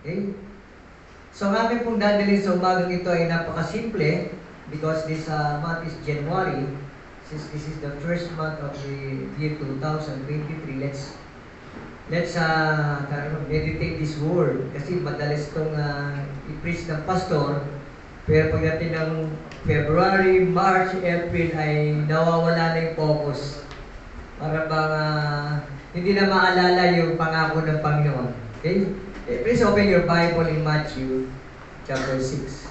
Okay? So, ang amin pong dadalhin sa umagang ito ay napakasimple because this month is January. Since this is the first month of the year 2023, let's meditate this word. Kasi madalas itong i-preach ng pastor. Pero pagdating ng February, March, April ay nawawala na yung focus. Para bang hindi na maalala yung pangako ng Panginoon. Okay? Please open your Bible in Matthew chapter 6.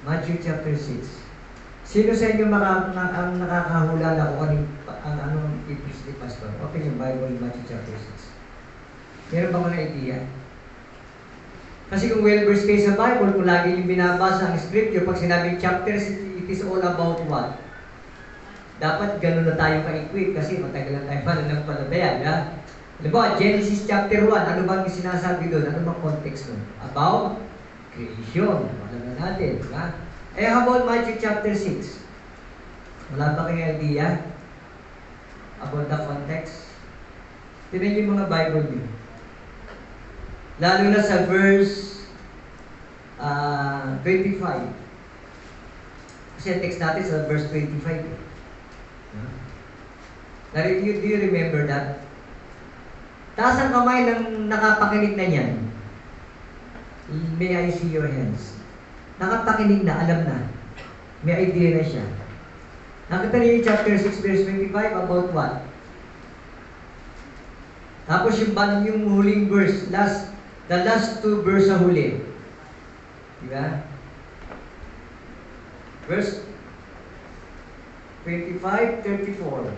Matthew chapter 6. Sino sa inyo ang nakakahula na kung anong i-preach ni Pastor? Open your Bible in Matthew chapter 6. Meron ba mga idea? Kasi kung well-versed kayo sa Bible, kung lagi yung binabasa ang scripture, pag sinabing chapter 6, it is all about what? Dapat ganun na tayo ka-equip kasi matagal na tayo mananampalataya. Ya? Diba, Genesis chapter 1, ano bang sinasabi doon? Ano bang context doon? About creation. Alam na natin. Diba? How about Matthew chapter 6? Wala ba kayong idea about the context? Tignan niyo yung mga Bible niyo. Lalo na sa verse 25. Kasi ang text natin sa verse 25. Do you remember that? Taas ang kamay ng nakapakinig na niyan. May I see your hands? Nakapakinig na, alam na. May idea na siya. Nakita niyo yung chapter 6 verse 25 about what? Tapos yung huling verse, the last two verse sa huli. Diba? Verse 25, 34.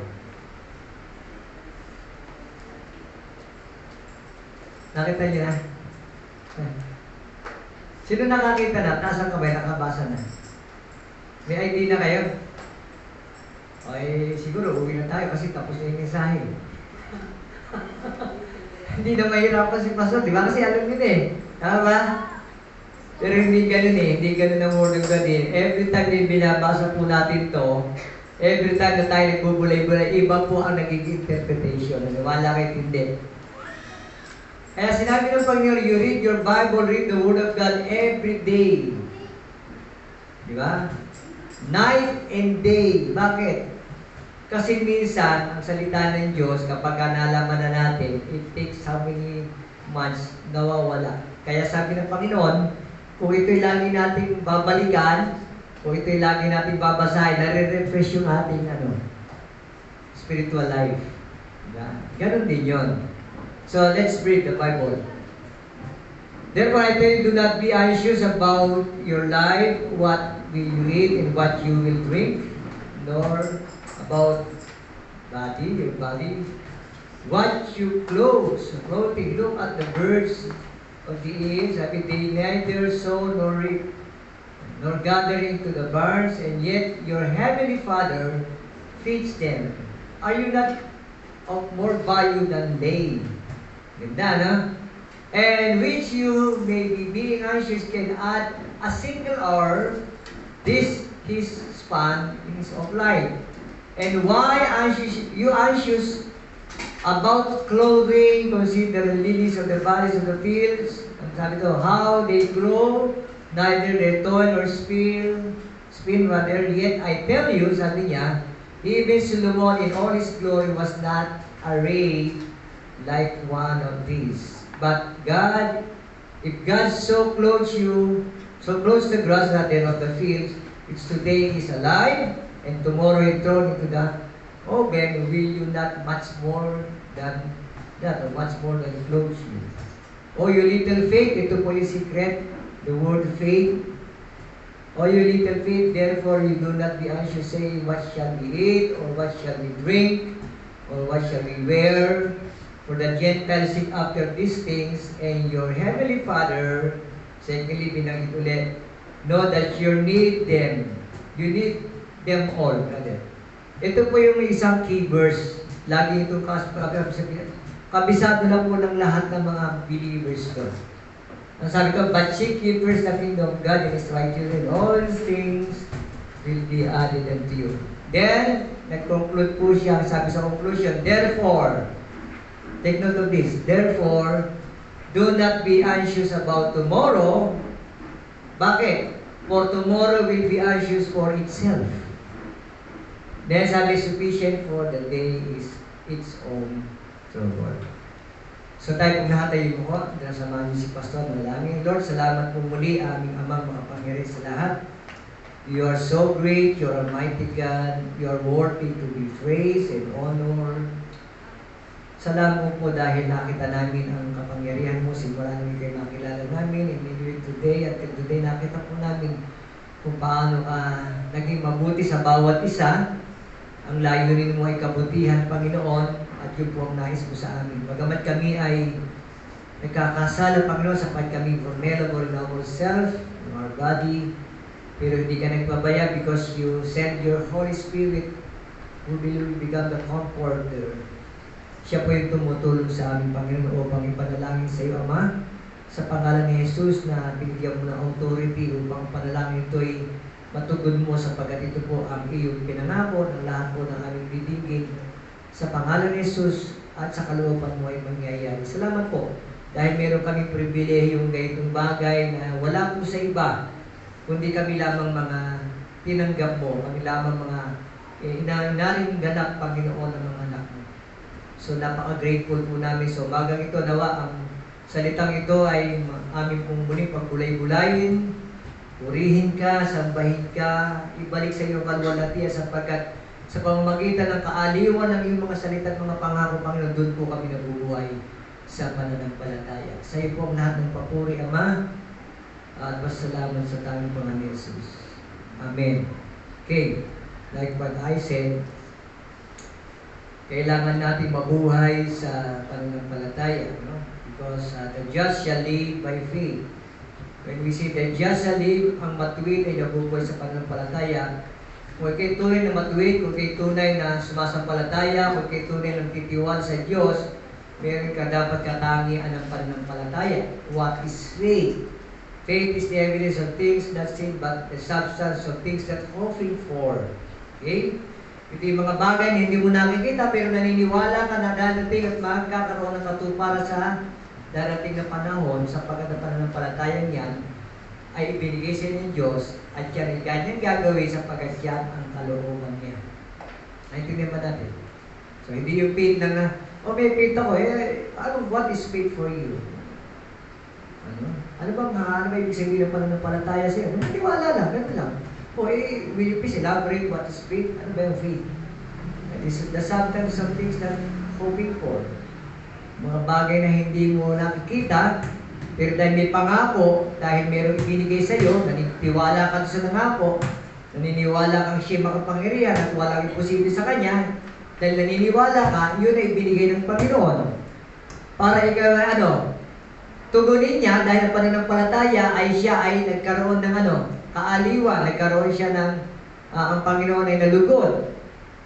Nakita niyo na? Sino nakakita na? Taas ang kamay, nakabasa na. May idea na kayo? Ay, siguro, uwi na tayo kasi tapos na yung mensahe. Hindi na mahirapan si Pastor, di ba? Kasi alam nyo eh. Tama ba? Pero hindi ganun eh. Hindi ganun ang word of God eh. Every time na binabasa po natin to, every time na tayo nagbubulay-bulay, iba po ang nagiging interpretation. Wala kayo hindi. Kaya sinabi ng Panginoon, you read your Bible, read the Word of God every day. Di ba? Night and day. Bakit? Kasi minsan, ang salita ng Diyos, kapag nalaman na natin, it takes how many months nawawala. Kaya sabi ng Panginoon, kung ito'y lagi nating babalikan, kung ito'y lagi nating babasahin, nare-refresh yung ating spiritual life. Diba? Ganon din yun. So, let's read the Bible. Therefore, I tell you, do not be anxious about your life, what will you eat and what you will drink, nor about your body, what you clothing. Look at the birds of the air, sabi, they neither sow nor reap, nor gather into the barns, and yet your heavenly Father feeds them. Are you not of more value than they? Ganda, no? And which you may be being anxious can add a single hour, this his span is of life. And why you anxious about clothing? Consider the lilies of the valleys of the fields. Ang sabi to, how they grow, neither they toil or spin rather. Yet I tell you, sabi niya, even Solomon in all his glory was not arrayed like one of these. But God, if God so clothes the grass that then of the fields, which today is alive, and tomorrow is thrown into the oven, will you not much more than that, or much more than clothes you? O you little faith, ito po yung secret, the word faith. O you little faith, therefore you do not be anxious, saying, what shall we eat, or what shall we drink, or what shall we wear? For the Gentiles seek after these things, and your heavenly Father, secondly, binanggit ulit, know that you need them. You need them all, brother. Ito po yung isang key verse. Lagi itong kabisado na po ng lahat ng mga believers ko. Ang sabi ko, but seek ye first the kingdom of God and His righteousness, and all these things will be added unto you. Then, nag-conclude po siya, sabi sa conclusion, therefore, take note of this, therefore, Do not be anxious about tomorrow. Bakit? For tomorrow will be anxious for itself. Then sabi, sufficient for the day is its own trouble. So tayo kung nakatayo mo ko, sinasamahan niyo si Pastor, manalangin. Lord, salamat po muli aming amang makapangyari sa lahat. You are so great, you are almighty God, you are worthy to be praised and honored. Salamat po dahil nakita namin ang kapangyarihan mo, simula namin kayo makilala namin, and maybe today, until today, nakita po namin kung paano ka naging mabuti sa bawat isa. Ang layunin mo ay kabutihan, Panginoon, at yun po ang nais mo sa amin. Bagamat kami ay nagkakasala, Panginoon, sapagkat kami vulnerable in ourselves, in our body, pero hindi ka nagpabaya because you send your Holy Spirit who will become the comforter. Siya po yung tumutulong sa amin, Panginoon, upang ipanalangin sa iyo, Ama, sa pangalan ni Jesus na binigyan mo ng authority upang panalangin ito ay matugod mo sapagkat ito po ang iyong pinangako ng lahat po ng aming bibigin. Sa pangalan ni Jesus at sa kalooban mo ay mangyayari. Salamat po dahil meron kami pribilehiyong ganitong bagay na wala po sa iba, kundi kami lamang mga tinanggap mo, kami lamang mga inaring ganap, Panginoon, ng mga anak mo. So napaka-grateful po namin. So umagang ito, nawa ang salitang ito ay aming pong muling pagbulay-bulayin, purihin ka, sambahin ka, ibalik sa iyong kalwalatian sapagkat sa pamamagitan ng kaaliwan ng iyong mga salita at mga pangako, Panginoon, doon po kami nabubuhay sa pananampalataya. Sa iyo po ang lahat ng papuri, Ama, at pasalamat sa tanging Panginoon Jesus. Amen. Okay, like what I said, kailangan natin mabuhay sa pananampalataya, no? Because the just shall live by faith. When we say the just shall live, ang matuwid ay nabubuhay sa pananampalataya. Kung kayo tunay na matuwid, kung kayo tunay na sumasampalataya, kung kayo tunay na titiwala sa Diyos, meron ka dapat katangian ng pananampalataya. What is faith? Faith is the evidence of things not seen, but the substance of things that hoping for. Okay? Ito yung mga bagay na hindi mo nakikita pero naniniwala ka na darating at magkakaroon ng katuparan sa darating na panahon sapagkat ang pananampalataya niyan ay ibinigay sa inyo ng Diyos at yan ay kanyang gagawin sapagkat yan ang kalooban niya. Naintindihan ba natin? So hindi yung faith na may faith ako what is faith for you? Ano ba ibig sabihin ng pananampalataya sa'yo? Naniniwala lang, ganito lang. Will you please elaborate what is faith? Ano ba yung faith? This is the substance of things that hoping for. Mga bagay na hindi mo nakikita, pero dahil may pangako, dahil mayroong ibinigay sa iyo, naniniwala ka sa nangako, naniniwala kang siya makapangyarihan at walang imposible sa Kanya, dahil naniniwala ka, yun ay binigay ng Panginoon. Para ikaw, tugunin niya, dahil ang pananampalataya ay siya ay nagkaroon ng kaaliwan, nagkaroon siya ng ang Panginoon ay nalugod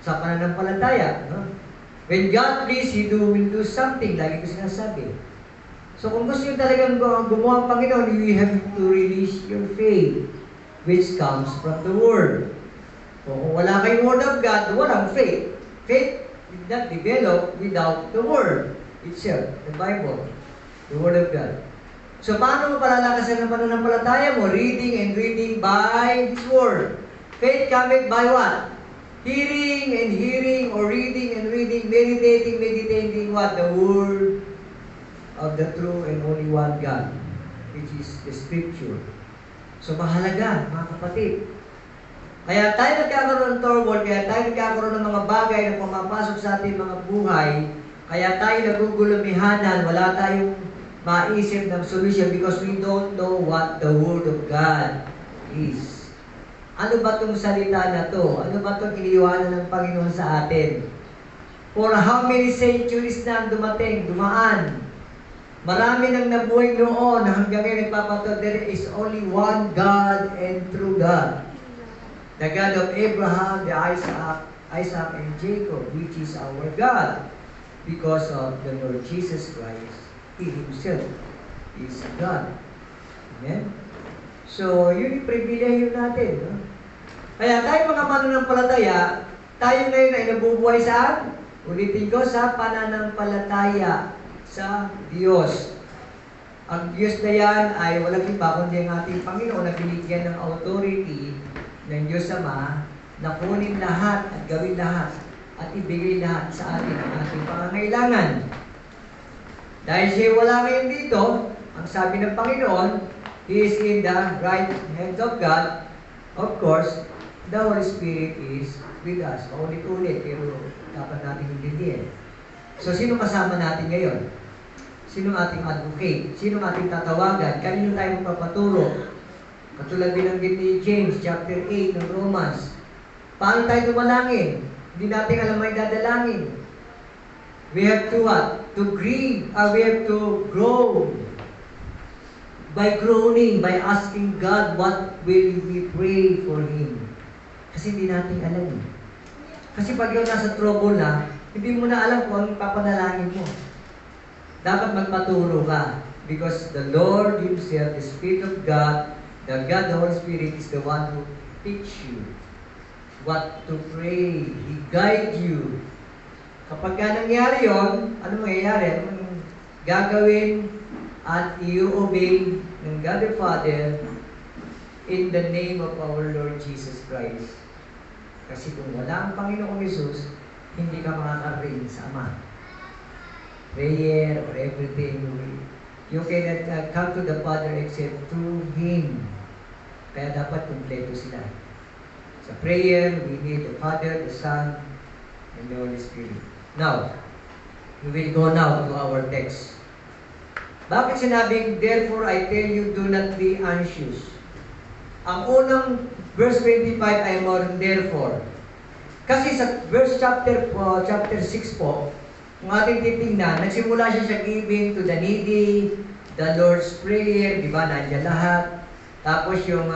sa pananampalataya. No? When God please, will do something, lagi ko sinasabi. So kung gusto nyo talagang gumawa ang Panginoon, you have to release your faith, which comes from the Word. Kung wala kayong Word of God, walang faith. Faith will not develop without the Word itself, the Bible, the Word of God. So, paano mo palalakasan ang pananampalataya mo? Reading and reading by His Word. Faith cometh by what? Hearing and hearing, or reading and reading, meditating what? The Word of the true and only one God, which is the Scripture. So, mahalaga, mga kapatid. Kaya tayo nagkakaroon ng trouble, kaya tayo nagkakaroon ng mga bagay na pumapasok sa ating mga buhay, kaya tayo nagugulumihanan, wala tayong maisip ng solution because we don't know what the Word of God is. Ano ba itong salita na to? Ano ba itong iniwanan ng Panginoon sa atin? For how many centuries na dumaan? Marami nang nabuhay noon hanggang ngayon nagpapatod, there is only one God and true God. The God of Abraham, the Isaac and Jacob, which is our God, because of the Lord Jesus Christ. He Himself is God. Amen? So, yun yung pribileyo natin. No? Kaya tayo mga mananampalataya, tayo ngayon ay nabubuhay saan? Ulitin ko, sa pananampalataya sa Diyos. Ang Diyos na yan ay walang iba kundi ang ating Panginoon na binigyan ng authority ng Diyos Ama na kunin lahat at gawin lahat at ibigay lahat sa atin ang ating pangangailangan. Dahil siya wala ngayon dito, ang sabi ng Panginoon, He is in the right hand of God. Of course, the Holy Spirit is with us. Paulit-ulit, pero dapat natin intindihin. So, sino kasama natin ngayon? Sino ating advocate? Sino ating tatawagan? Kanino tayo magpapaturo? Katulad binanggit ni James, chapter 8 ng Romans. Paano tayo dumalangin? Hindi natin alam may dadalangin. We have to what? To grieve. We have to grow. By groaning, by asking God, what will we pray for Him? Kasi hindi natin alam. Kasi pag yung nasa trouble na, hindi mo na alam kung anong papanalangin mo. Dapat magpaturo ka. Because the Lord Himself, the Spirit of God, the God, the Holy Spirit, is the one who teach you what to pray. He guide you. Kapag nangyari yun, ano mangyayari? Anong gagawin at i-obey ng God the Father in the name of our Lord Jesus Christ. Kasi kung wala ang Panginoong Jesus, hindi ka makaka-reign sa Ama. Prayer or everything, you cannot come to the Father except through Him. Kaya dapat kumpleto sila. Sa prayer, we need the Father, the Son, and the Holy Spirit. Now, we will go now to our text. Bakit sinabing, therefore I tell you, do not be anxious? Ang unang verse 25 ay more therefore. Kasi sa verse chapter 6 po, kung ating titingnan, nagsimula siya sa giving to the needy, the Lord's Prayer, di ba, nandiyan lahat. Tapos yung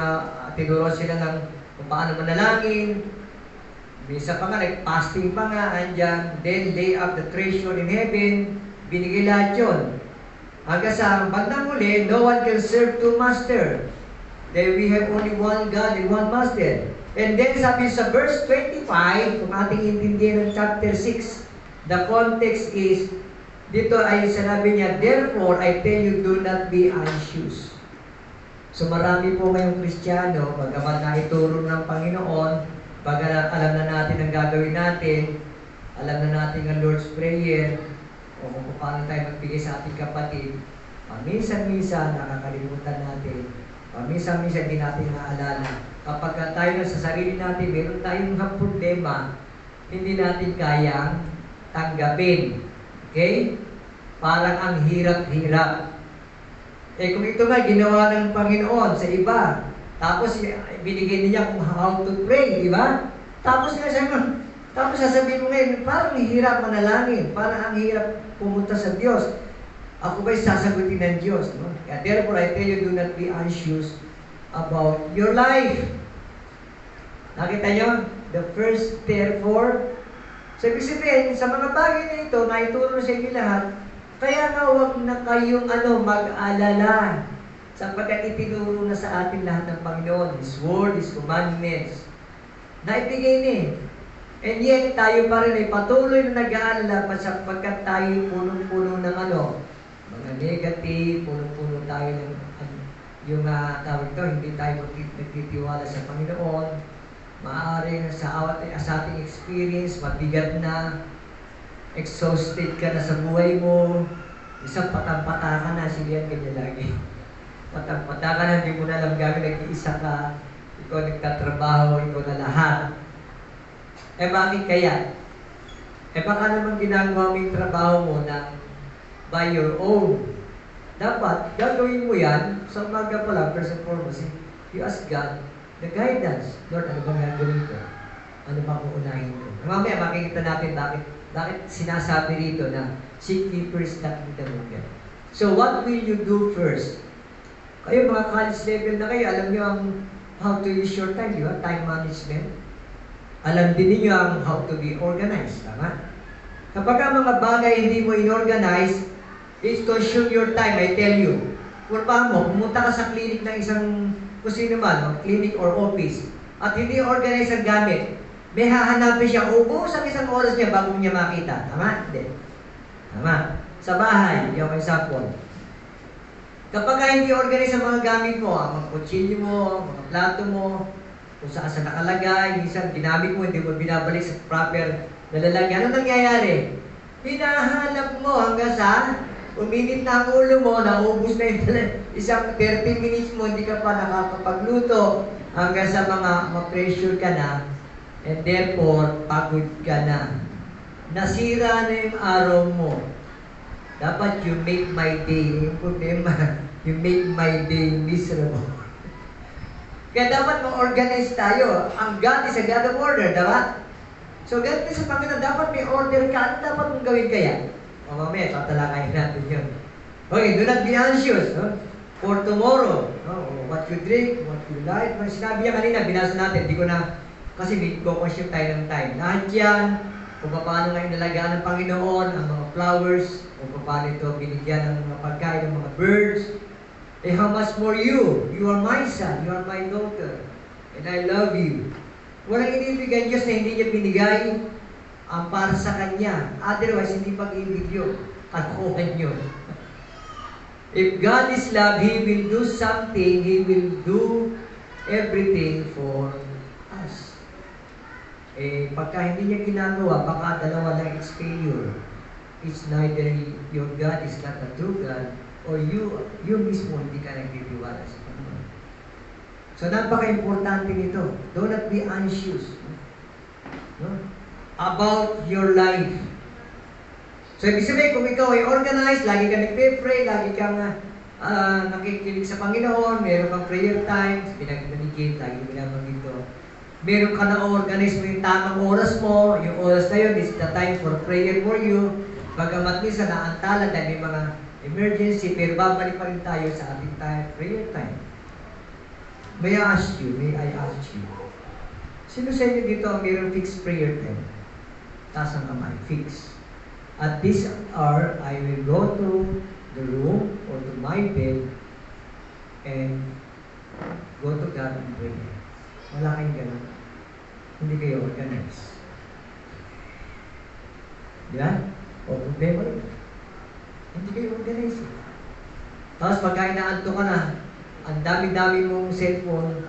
tinuro sila ng kung paano manalangin. Misa pa nga, nag-fasting pa nga, andyan. Then lay up the treasure in heaven. Binigay lahat yun. Hanggang sa bandang huli, no one can serve two master. Then we have only one God and one master. And then sabi sa verse 25, kung ating intindihan ng chapter 6, the context is, dito ay sinabi niya, therefore, I tell you, do not be anxious. So marami po ngayong Kristiyano, bagamat na ituro ng Panginoon, pag alam na natin ang gagawin natin, alam na natin ang Lord's Prayer, o kung paano tayo magbigay sa ating kapatid, paminsan-minsan nakakalimutan natin, paminsan-minsan di natin naalala. Kapag tayo sa sarili natin, meron tayong problema, hindi natin kayang tanggapin. Okay? Parang ang hirap-hirap. Kung ito nga ginawa ng Panginoon sa iba, tapos binigay niya kung how to pray, di ba? Tapos sasabihin mo ngayon, parang hirap manalangin, parang ang hirap pumunta sa Diyos. Ako ba'y sasagutin ng Diyos? No? Therefore, I tell you, do not be anxious about your life. Nakita nyo? The first, therefore, so, ibig sabihin, sa mga bagay na ito, naituro sa inyo lahat, kaya nga huwag na kayong mag-alala sapagkat itinuro na sa atin lahat ng Panginoon, His Word, His Commandments. Naibigay niya. And yet, tayo pa rin ay patuloy na nag-aalala sapagkat tayo punong-puno ng mga negative, punong-puno tayo ng yung tawag ito, hindi tayo nagtitiwala sa Panginoon. Maaaring sa ating experience, mabigat na, exhausted ka na sa buhay mo, isang patang-pata ka na, silihan ganyan lagi. Patang-pata ka na, hindi mo na alam gagawin, nag-iisa ka, ikaw nagtatrabaho, ikaw na lahat. Bakit kaya? Baka naman ginagawa mo yung trabaho mo na by your own. Dapat, gagawin mo yan, sa umaga pa lang, first and foremost, you ask God, the guidance. Lord, ano bang gagawin ko? Ano bang uunahin ko? Mamaya makikita natin bakit sinasabi rito na seek ye first that kingdom of God. So what will you do first? Kayo mga college level na kayo, alam niyo ang how to use your time, di ba? Time management. Alam din niyo ang how to be organized, tama? Kapag ang mga bagay hindi mo inorganize, it's consume your time, I tell you. Kung mo, pumunta ka sa clinic ng isang kung sino man, clinic or office, at hindi organize ang gamit, may hahanapin siya, ubos ang isang oras niya bago niya makita. Tama? Hindi. Tama. Sa bahay, yung example. Kapag hindi organize ang mga gamit mo, ang mga kutsilyo mo, mga plato mo, kung saan sa nakalagay, minsan ginamit mo, hindi mo binabalik sa proper na lalagyan, ano nangyayari? Hinahanap mo hanggang sa uminit na ang ulo mo, naubos na yung isang 30 minutes mo, hindi ka pa nakakapagluto, hanggang sa mga ma-pressure ka na, and therefore, pagod ka na. Nasira na yung araw mo. Dapat you make my day. Yung problema, you make my day miserable. Kaya dapat ma-organize tayo. Ang God is a God of order, diba? So, ganito sa Panginoon, dapat may order ka. Ano dapat mong gawin kaya? O mamaya, tatalakayin natin yun. Okay, do not be anxious, no? For tomorrow, no? What you drink, what you like. Sinabi niya kanina, binasa natin, di ko na, kasi may consume tayo ng time. Lahat yan, kung paano nga inalagaan ng Panginoon, ang mga flowers, kung paano ito binigyan ng mga pagkain ng mga birds. Eh, how much more you? You are my son, you are my daughter, and I love you. Walang inibigay Diyos na hindi niya binigay ang para sa Kanya. Otherwise, hindi pag-ibig yun. Katuhan yun. If God is love, He will do something. He will do everything for us. Eh, pagka hindi niya ginagawa, baka dalawa lang it's failure. It's neither your God is not a true God, or you mismo hindi ka nagtitiwala sa Panginoon. So, napaka-importante nito. Do not be anxious, no? About your life. So, ibig sabihin, kung ikaw ay organized, lagi ka nagpe-pray, lagi kang nakikinig sa Panginoon, meron kang prayer times, pinag-communicate, lagi binabanggit ito. Meron ka na-organize mo yung tamang oras mo, yung oras na yun is the time for prayer for you. Bagamat minsan naantala dahil may mga emergency, pero babalik pa rin tayo sa ating prayer time. May I ask you? Sino sa inyo dito ang mayroong fixed prayer time? Taas ang kamay, fix. At this hour, I will go to the room or to my bed and go to God and pray. Wala kayong ganun. Hindi kayo organize. Di ba? O problema rin. Hindi kayo organize. Tapos pagka inaanto ka na, ang dami-dami mong cellphone,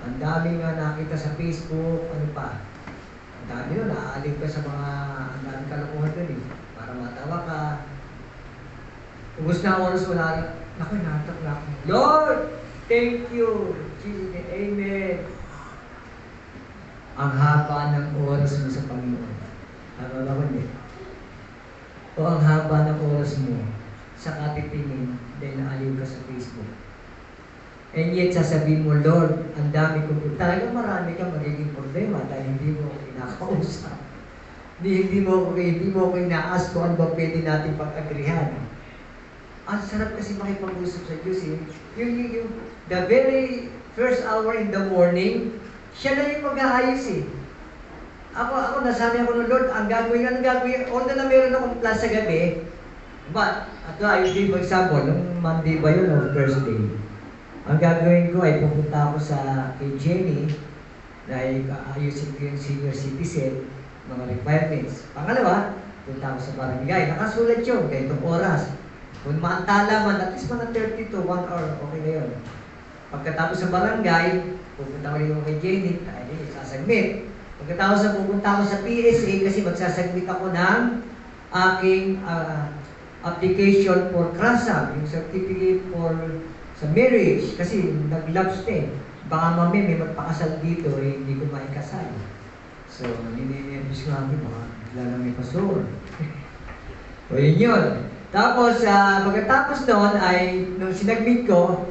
ang dami nga nakita sa Facebook, ano pa. Ang dami yun, naaalig ka sa mga, ang dami kalokohan doon eh. Para matawa ka. Ubus na oras, wala rin. Naku, natak na ako. Lord, thank you. Jesus, amen. Ang haba ng oras mo sa Panginoon. Tama ba ko hindi? O ang haba ng oras mo sa katitingin dahil naaliw ka sa Facebook. And yet, sasabihin mo, Lord, ang dami kong, talagang marami kang magiging problema dahil hindi mo ako kinakausap. Hindi mo ako ina-ask kung ano ba pwede natin pag-agrihan. Ang sarap kasi makipag-usap sa Diyos eh. The very first hour in the morning, siya na yung mag-aayos eh. Ako, nasabi ako ng Lord, anong gagawin? Although na meron akong class sa gabi, but, I will give example, nung Monday ba yun o Thursday? Ang gagawin ko ay pupunta ako kay Jenny dahil ayusin ko yung senior citizen, mga requirements. Pangalawa, punta ako sa barangay. Nakasulat yun, ganitong oras. Kung maantala man, at least mga 30 to 1 hour, okay na yun. Pagkatapos sa barangay, pupunta ko rin kay Jenny, sasagmit. Pagkatapos pupunta ako sa PSA kasi magsasagmit ako ng aking application for CRASAM, yung certificate for sa marriage, kasi nag-lapse na eh. Baka mamaya may magpakasal dito, eh, hindi ko maikasal. So, nininervous ko kami, baka bigla lang may pastor. O yun yun. Tapos, pagkatapos doon ay, nung sinagmit ko,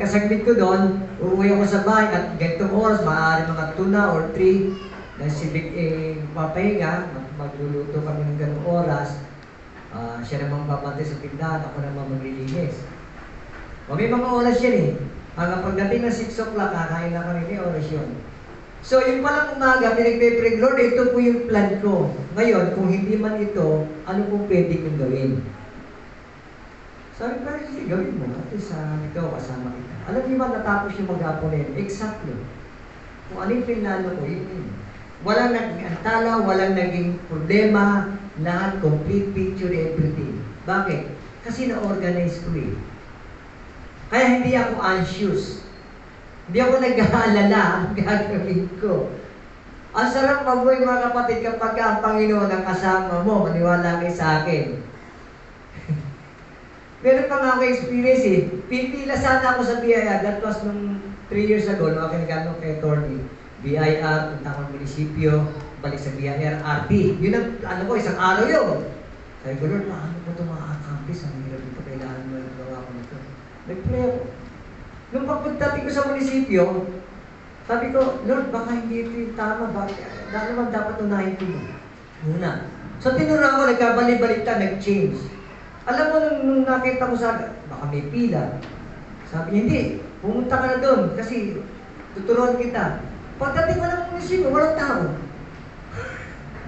kasagmit ko doon, uuwi ako sa bahay at ganitong oras, maaari mga 2 na or 3, na si Vic papahinga, magluluto kami ng ganong oras. Siya namang babantay sa tindahan, ako namang maglilinis. O may mga oras yan eh. Hanggang pagdating ng 6 o'clock, kakain na kami, may oras yun. So, yung palang umaga, pinagpe-pray, Lord, ito po yung plan ko. Ngayon, kung hindi man ito, ano pong pwede kong gawin? Sabi ko, sige, gawin mo. At least, ikaw, kasama kita. Alam niyo ba, natapos yung mag-apo na yun? Exactly. Kung ano yung pinlano ko, yun. Walang naging antala, walang naging problema, lahat, complete picture, everything. Bakit? Kasi na-organize ko eh. Kaya hindi ako anxious. Hindi ako nag-aalala ang gagawin ko. Ang sarap mabuhay mga kapatid kapag ang Panginoon ang kasama mo. Maniwala kayo sa akin. Meron pa nga ako experience eh. Pipila sana ako sa BIR. That was nung 3 years ago, nung ako nagano kay Atty. BIR, punta akong munisipyo, balik sa BIR, RT. Yun ang, ano ko, isang araw yun. Sabi ko, Lord, paano ko ito makakampis? Ang hirap dito, kailangan mo yung gawa ko nito. Nag-pray ako. Nung pagpuntating ko sa munisipyo, sabi ko, Lord, baka hindi ito yung tama. Dahil naman dapat unahin ko muna. So tinuruan ko, nagkabalik-baliktad, nag-change. Alam mo, nung nakita ko sa, baka may pila. Sabi niya, hindi, pumunta ka na doon kasi tuturuan kita. Pagdating ko ng munisipyo, walang tao.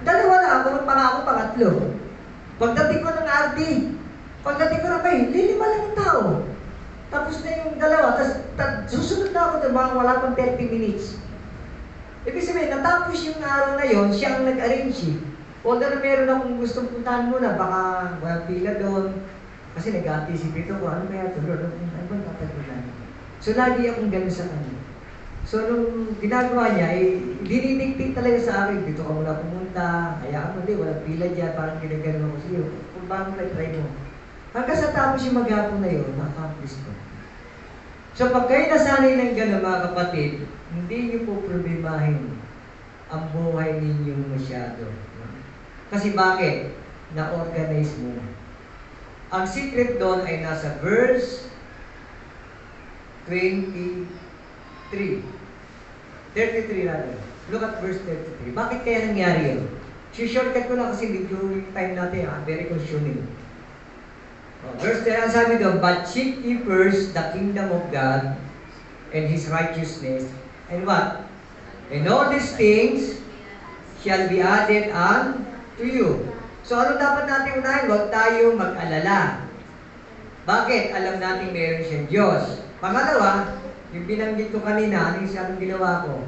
Dalawa na ako, pangako, pangatlo. Pagdating ko ng RD, pagdating ko ng bay, lilima lang yung tao. Tapos na yung dalawa, tapos susunod na ako doon, mga wala pang 30 minutes. Ibig sabihin, natapos yung araw na yon, siya ang nag-arrange. Although na meron akong gustong puntahan muna, baka walang pila doon. Kasi nag-anticipate ako, ano kaya ito? Lord, ano ba tatagpunan? So, lagi akong gano'n sa kanya. So, nung ginagawa niya, dinidiktik talaga sa akin, dito ka muna pumunta, hayaan mo, hindi, walang pila dyan, parang ginaganon ako sa iyo. Kung bakit try mo. Hanggang sa tapos yung maghapon na yun, na-accomplish ko. So, pag kayo nasanay ng gano'n, mga kapatid, hindi niyo po problemahin ang buhay ninyo masyado. Kasi bakit? Na-organize mo. Ang secret doon ay nasa verse 23. 33 rather. Look at verse 33. Bakit kaya nangyari yun? Si-shortcut ko lang kasi video yung time natin, very consuming. Verse 10, sabi doon, but seek ye first the kingdom of God and His righteousness, and what? And all these things shall be added unto you. So ano dapat natin unahin? Huwag tayo mag-alala. Bakit? Alam natin meron siyang Diyos. Pangalawa, yung binanggit ko kanina, anong ginawa ko?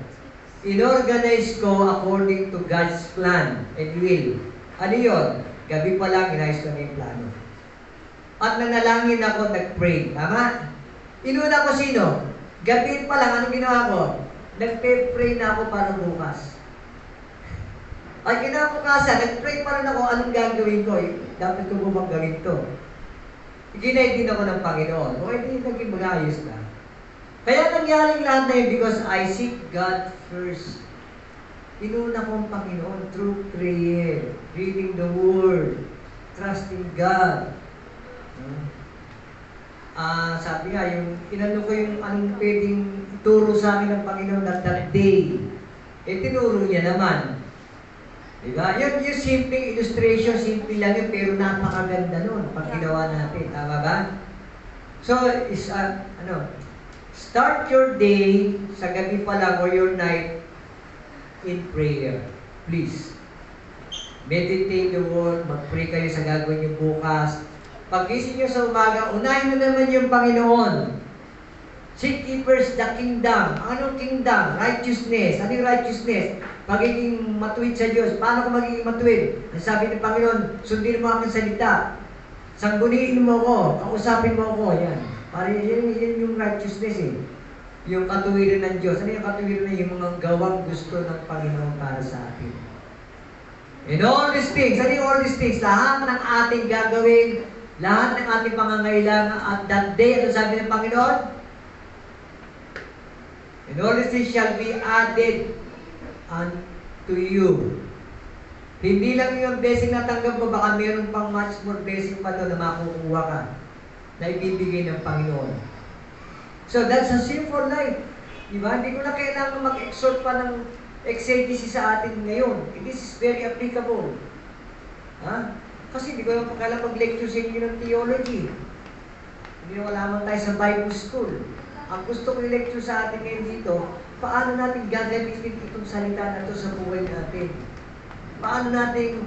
Inorganize ko according to God's plan and will. Ano yun? Gabi pa lang, inayos ko na yung plano. At nanalangin ako, nag-pray. Tama? Inuna ko sino? Gabi pa lang, anong ginawa ko? Nag-pray na ako para bukas. At kinabukasan, nag-pray pa rin ako, anong gagawin ko? Dapat ko bumang gawin to. Ginaid din ako ng Panginoon. O hindi naging mag-ayos na. Kaya nangyaring lahat na yun because I seek God first. Inuna ko ang Panginoon through prayer, reading the Word, trusting God. Sabi nga, inano ko yung anong pwedeng ituro sa amin ng Panginoon that day. Tinuro niya naman. Diba? Yung simpleng illustration, simple lang yun, pero napakaganda nun pag ginawa natin. Tama ba? So, start your day sa gabi pa lang or your night in prayer. Please. Meditate the Word, mag-pray kayo sa gagawin niyo bukas. Pag-gising niyo sa umaga, unahin mo naman yung Panginoon. Seek ye first the kingdom. Anong kingdom? Righteousness. Ano yung righteousness? Pagiging matuwid sa Diyos. Paano ko magiging matuwid? Ang sabi ng Panginoon, sundin mo aking salita. Sangguniin mo ako. Kausapin mo ako. Yan. Para yan yung righteousness eh. Yung katuwiran ng Diyos. Ano yung katuwiran na yung mga gawang gusto ng Panginoon para sa atin? And all these things. Ano yung all these things? Lahat ng ating gagawin, lahat ng ating pangangailangan at that day, ano sabi ng Panginoon? And all these things shall be added unto you. Hindi lang yung blessing na tanggap mo, baka mayroon pang much more blessing pa doon na makukuha ka na ibibigay ng Panginoon. So that's a simple life. Diba? Hindi ko na kailangan mag-exhort pa ng exegesis sa atin ngayon. It is very applicable. Ha? Kasi hindi ko lang kailangan mag-lecture sa inyo ng theology. Hindi na wala tayo sa Bible school. Ang gusto ko i-lecture sa atin ngayon dito, paano natin gagamitin itong salita na ito sa buhay natin? Paano natin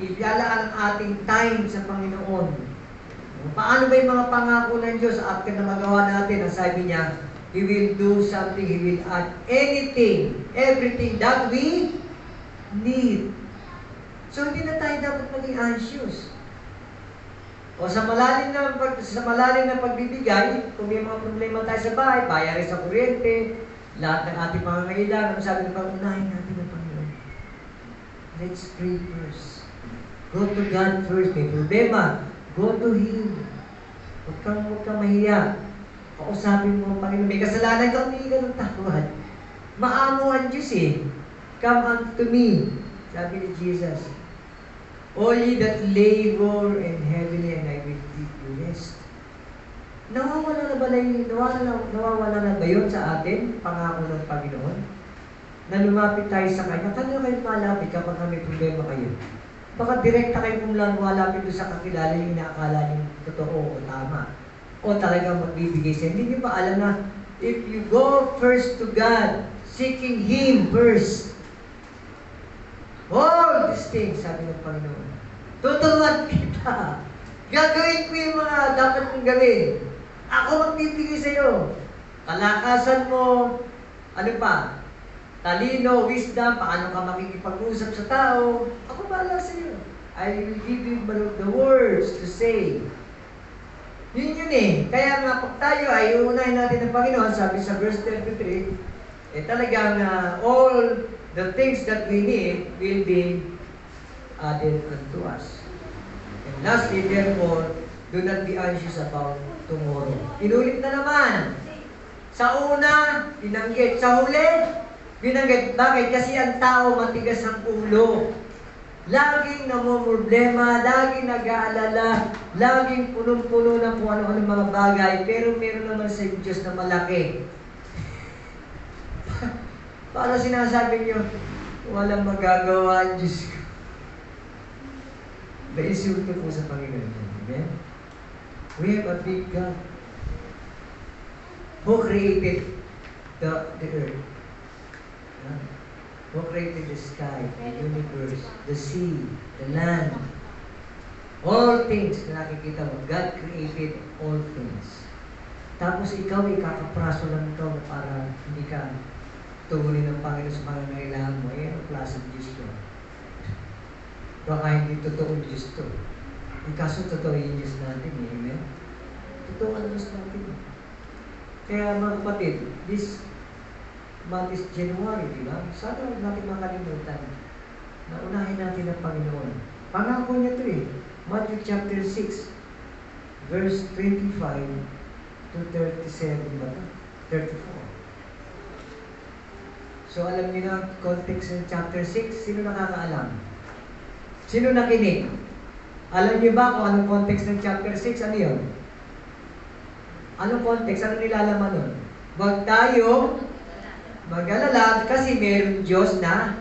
ilalaan ang ating time sa Panginoon? Paano ba yung mga pangako ng Diyos after na magawa natin? Ang sabi niya, He will do something, He will add anything, everything that we need. So hindi na tayo dapat maging anxious. O sa malalim na pagbibigay, kung may mga problema tayo sa bahay, bayarin sa kuryente, lahat ng ating pangangailangan, sabi ng unahin natin ang Panginoon. Let's pray first. Go to God first. May problema, go to Him. Huwag kang mahiya. Kausapin mo ang Panginoon. May kasalanan ka, humingi ka ng tawad. Maamo ang Diyos eh. Come unto me, sabi ni Jesus. All ye that labor and heavily, and I will give you rest. Nawawala na ba yun sa atin, pangako ng Panginoon? Na lumapit tayo sa Kanya. Kanya kayo malapit kapag may problema kayo. Baka direkta kayo kung malapit doon sa kakilala yung inaakala niyo totoo o tama. O talagang magbibigay sa hindi niyo ba alam na if you go first to God, seeking Him first, all these things, sabi ng Panginoon, tuturuan kita. Gagawin ko yung mga dapat kong gawin. Ako magbibigay sa iyo. Kalakasan mo, ano pa? Talino, wisdom, paano ka makikipag-usap sa tao. Ako bahala sa iyo. I will give you the words to say. Yun eh. Kaya nga pag tayo ay uunahin natin ng Panginoon, sabi sa verse 33, talagang all the things that we need will be added unto us. And lastly, therefore, do not be anxious about tomorrow. Inulit na naman. Sa una, binanggit. Sa huli, binanggit. Bakit? Kasi ang tao matigas ang ulo. Laging namumroblema, laging nag-aalala, laging punong-puno ng kung ano-ano mga bagay, pero meron naman sa Diyos na malaki. Para sinasabi niyo, walang magagawa ang Diyos ko. Naisulto po sa Panginoon. Amen? We have a big God who created the earth. Who created the sky, the universe, the sea, the land. All things na nakikita mo, God created all things. Tapos ikaw, ikakapraso lang ikaw para hindi ka tugunin ng Panginoon sa pangangailangan mo. Ang klase ng Diyos ko. Baka hindi totoo Diyos to. Kaso totoo yung Diyos natin. Amen? Totoo ang Diyos natin. Kaya mga kapatid, this month is January, di ba? Sana huwag natin makalimutan na unahin natin ang Panginoon. Pangako niya ito eh. Matthew chapter 6, verse 25 to 37 ba ito? 34. So alam niyo na context ng chapter 6? Sino nakakaalam? Sino nakinig? Alam niyo ba kung anong context ng chapter 6? Ano yun? Anong context? Ano nilalaman nun? Huwag tayo mag-alala kasi meron Diyos na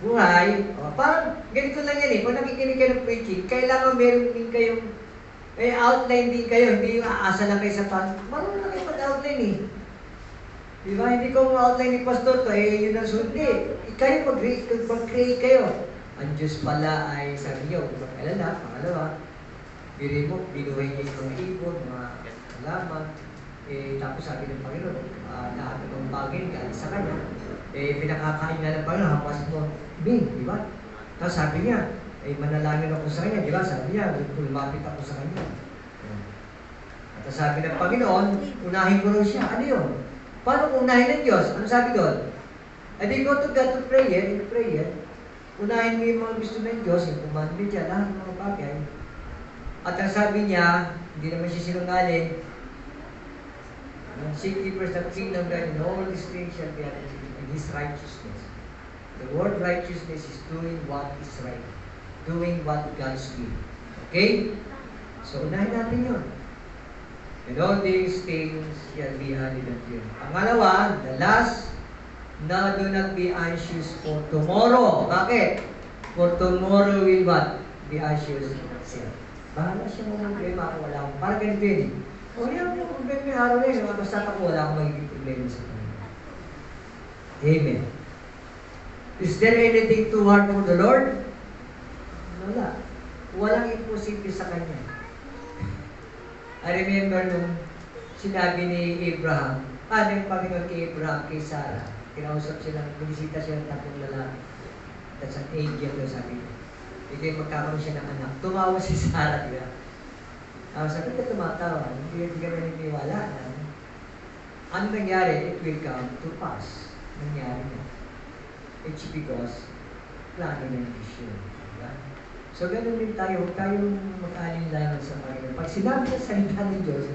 buhay. Parang ganito lang yan eh. Kung nakikinig kayo ng preaching, kailangan meron din kayong outline din kayo. Hindi yung aasa lang kayo sa pan. Marunong lang kayo mag-outline eh. Diba? Hindi ko outline ni Pastor to, yun ang sundi. Kayo mag-create kayo. Ang Diyos pala ay sabi niyo, mag-alala, pangalawa, binuhay niya yung mga ibon, mga halaman, tapos sabi ng Panginoon, lahat ng bagay galing sa Kanya, pinakakain na ng Panginoon, hapas mo, di ba? Tapos sabi niya, manalangin ako sa Kanya, di ba? Sabi niya, lumapit ako sa Kanya. At sabi ng Panginoon, unahin ko rin siya. Ano yun? Paano unahin ng Diyos? Ano sabi doon? They go to God to prayer, in prayer, unahin mo yung mga gusto ng Diyos, yung commandment niya, lahat ng mga bagay. At ang sabi niya, hindi naman siya sinungaling, seek ye first the kingdom of God, and all these things shall be added to you, and His righteousness. The word righteousness is doing what is right. Doing what God's will. Okay? So, unahin natin yun. And all these things shall be added unto you. Pangalawa, the last, now do not be anxious for tomorrow. Bakit? For tomorrow will what? Be anxious himself. Bahala siya mo ng problema ako, wala akong. Parang ganito yun. O yan yung problema yung araw na yun. Basta ako, wala akong magiging problema sa kanya. Amen. Is there anything too hard for the Lord? Wala. Walang imposible sa Kanya. I remember nung sinabi ni Abraham, ng Panginoon kay Abraham, kay Sarah, kinausap siya ng, binisita siya ng tatlong lalaki. That's an angel daw sabi niya. Hindi magkakaroon siya ng anak. Tumawa si Sarah, di ba? Sabi ka tumatawa, hindi ka naniniwala na. Ano nangyari? It will come to pass. Nangyari na. It's because plano ng Diyos. Diba? So, ganun din tayo. Huwag tayong mag-alinlangan sa Panginoon. Pag sinabi ng salita ng Diyos,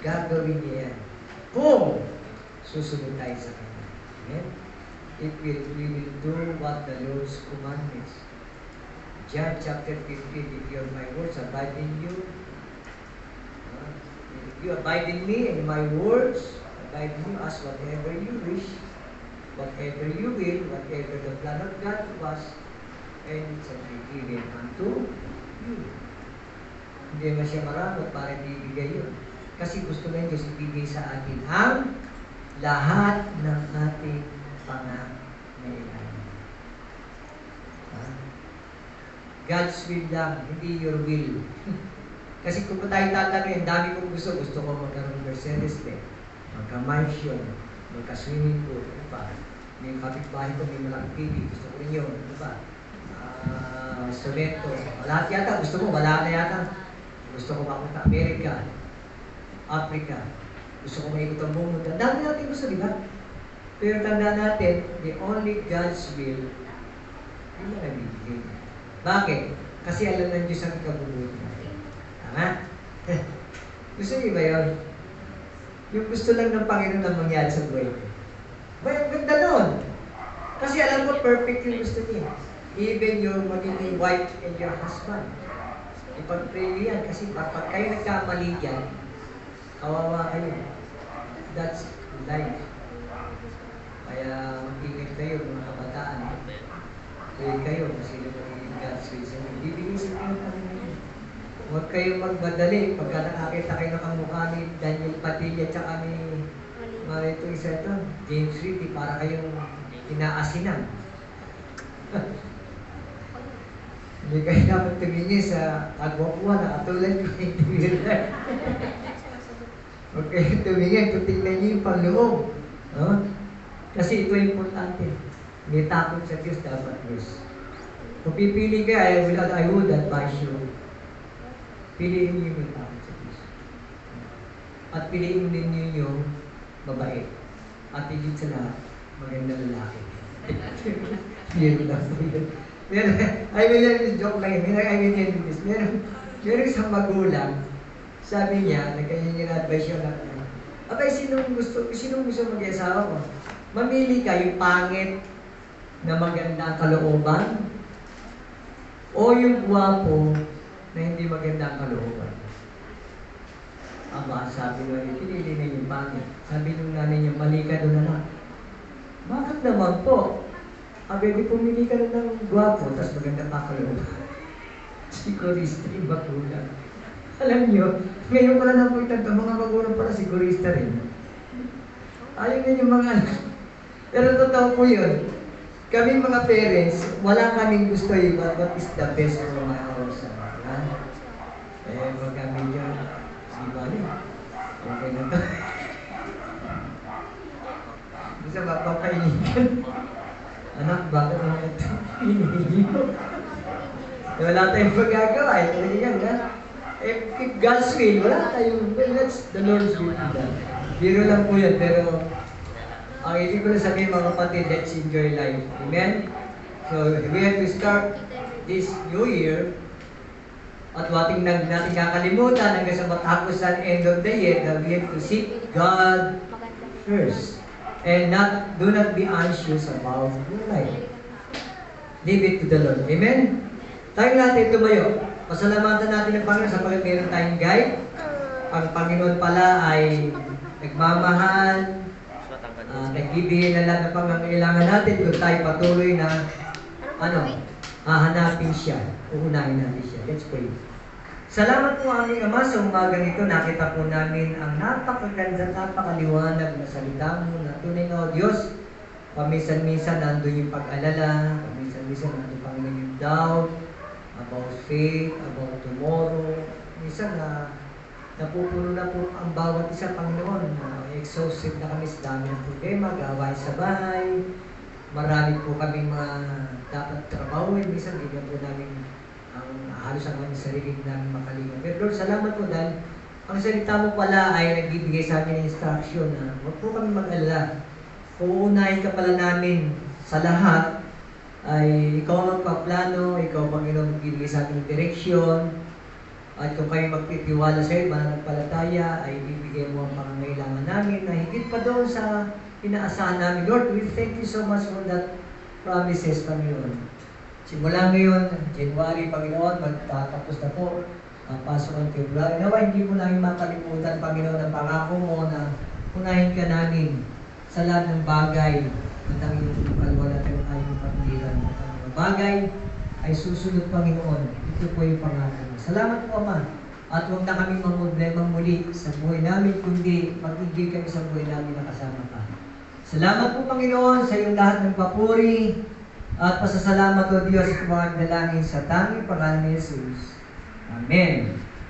gagawin niya yan. Kung susunod tayo sa Kanya. Amen? We will do what the Lord's commandments. John chapter 15, if you have my words, abide in you. If you abide in me and my words, abide in you, ask whatever you wish, whatever you will, whatever the plan of God was, and it shall be given unto you. Hindi na siya maramot para ibigay yun. Kasi gusto na Diyos ibigay sa atin ang lahat ng ating pangangailangan. God's will lang, hindi your will. Kasi kung tayo tatanungin, dami kong gusto ko magkaroon ng Mercedes-Benz, magka-mansion, magka-swimming pool, ano pa? May kapitbahay ko, may malaking TV, gusto ko rin yun, ano pa? Instrumento, lahat yata, gusto mo, wala na yata. Gusto ko mapunta Amerika, Africa, gusto ko maikot ang buong mundo. Dami natin gusto, di ba? Pero tanda natin, the only God's will, hindi mo nabibigay. Bakit? Kasi alam ng Diyos ang ikabubuti natin. Tama? Gusto niyo ba yun? Yung gusto lang ng Panginoon ang mangyari sa buhay ko. Ba, ang ganda nun. Kasi alam mo, perfect yung gusto niya. Even yung magiging wife and your husband. Ipag-pray yan. Kasi pag kayo nagkamali dyan, kawawa kayo. That's life. Kaya mag-ingat kayo, mga kabataan. Pray kayo kasi yung God's will sa inyo. Bibigay sa inyo ng Panginoon. Huwag kayong magmadali. Pagka nakakita kayo ng kamukha ni Daniel Padilla tsaka ni ito isa ito, James Reed, para kayong inaasinan. Hindi kayo dapat tumingin sa kagwapuan na katulad ko hindi. Huwag kayong tumingin kung tingnan niyo yung panloob. Kasi ito importante. May takot sa Diyos, dapat Diyos. Kung pipili ka, I would advise you, piliin niyo yung takot sa Diyos. At piliin din niyo yung babae. At higit sa lahat, maganda lalaki. Yun lang po yun. I will joke lang yun. I will tell you this. Meron isang magulang, sabi niya, nagkanya-advise yung anak niya, abay, sinong gusto mag-iasawa ko? Mamili ka yung pangit na maganda ang kalooban o yung gwapo na hindi maganda ang kalooban. Aba, sabi nyo, pinili na yung pangit. Sabi nung nanay niya, mali ka doon na. Bakit naman po? Abi, pumili ka na ng gwapo, tapos maganda pa kalooban. Sigurista yung magulang. Alam nyo, ngayon pala na po itag mga magulang pala sigurista rin. Ayaw nyo yung mga anak. Pero totoo po yun. Kaming mga parents, wala kaming gusto yung what is the best for my house. Wag kami yun. Di ba rin? Okay na to. Bisa ba pa kainigan? Anak, bakit naman ito? Hinihingi mo. Wala tayong magagawa. Ito yan, ha? If God's will, wala tayong, well, that's the Lord's will. Biro lang po yan, pero ang ibig ko na sabihin mga kapatid, let's enjoy life. Amen? So, we have to start this new year at wating natin kakalimutan hanggang sa matapos ang end of the year that we have to seek God first. And do not be anxious about your life. Leave it to the Lord. Amen? Tayong natin tumayo. Pasalamatan natin ang Panginoon sapagkat mayroon tayong guide. Ang Panginoon pala ay nagmamahal, nagbibigay na lahat ng pangangailangan natin kung tayo patuloy na hahanapin siya, uunahin natin siya. Let's pray. Salamat po aming Ama sa umagang ito. Nakita po namin ang napakaganda, napakaliwanag na salita mo na tunay na Diyos. Paminsan-minsan nandun yung pag-alala, paminsan-minsan nandun Panginoon yung doubt, about faith, about tomorrow. Minsan napupuno na po ang bawat isa, Panginoon. Exhausted na kami sa dami ng problema, gawain sa bahay. Marami po kami mga dapat trabahoin. Minsan, hindi po namin halos ang aming sarili namin makalinga. Pero Lord, salamat po dahil Ang salita mo pala ay nagbibigay sa amin ng instruction na huwag po kami mag-alala. Uunahin ka pala namin sa lahat, ay ikaw ang magpaplano, ikaw Panginoon magbibigay sa amin ng direksyon, at kung kayo magtitiwala sa iyo, mananampalataya, ay bibigay mo ang pangangailangan namin na higit pa doon sa inaasahan namin. Lord, we thank you so much for that promises, Panginoon. Simula ngayon, January, Panginoon, magtatapos na po ang pasok ng February. Nawa, hindi mo namin makalimutan, Panginoon, ang pangako mo na unahin ka namin sa lahat ng bagay at ang iyong kalwala at ang iyong pagdilan. At ang mga bagay ay susunod, Panginoon. Ito po yung pangako mo. Salamat po, Ama. At huwag na kaming mamoblemang muli sa buhay namin, kundi mag-igil kami sa buhay namin na kasama ka. Salamat po, Panginoon, sa iyong lahat ng papuri at pasasalamat, O Diyos, sa mga dalangin sa tanging pangalan ni Jesus. Amen.